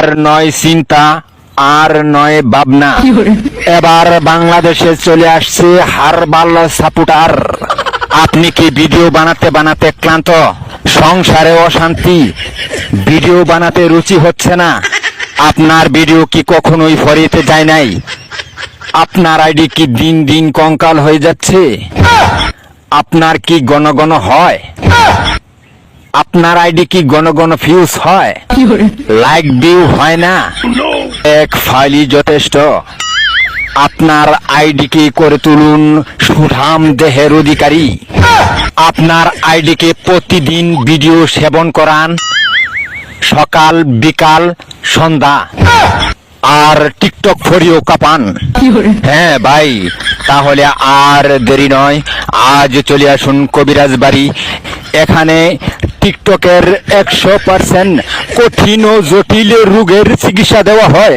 আর নয় চিন্তা, আর নয় ভাবনা। এবার বাংলাদেশে চলে আসছে হারবাল সাপোর্টার। আপনি কি ভিডিও বানাতে বানাতে ক্লান্ত? সংসারে অশান্তি, ভিডিও বানাতে রুচি হচ্ছে না? আপনার ভিডিও কি কখনোই ফরিতে যায় নাই? আপনার আইডি কি দিন দিন কঙ্কাল হয়ে যাচ্ছে? আপনার কি ঘন ঘন হয়? আপনার আইডি কি ঘন ঘন ফিউজ হয়? লাইক ভিউ হয় না? এক ফাইলই যথেষ্ট। আপনার আইডিকে করে তুলুন সুঠাম দেহের অধিকারী। আপনার আইডিকে প্রতিদিন ভিডিও সেবন করান, সকাল বিকাল সন্ধ্যা, আর টিকটক ফরিও কাপান। হ্যাঁ ভাই, তাহলে আর দেরি নয়, আজ চলে আসুন কবিরাজ বাড়ি। এখানে টিকটকের 100% কঠিন ও জটিল রোগের চিকিৎসা দেওয়া হয়।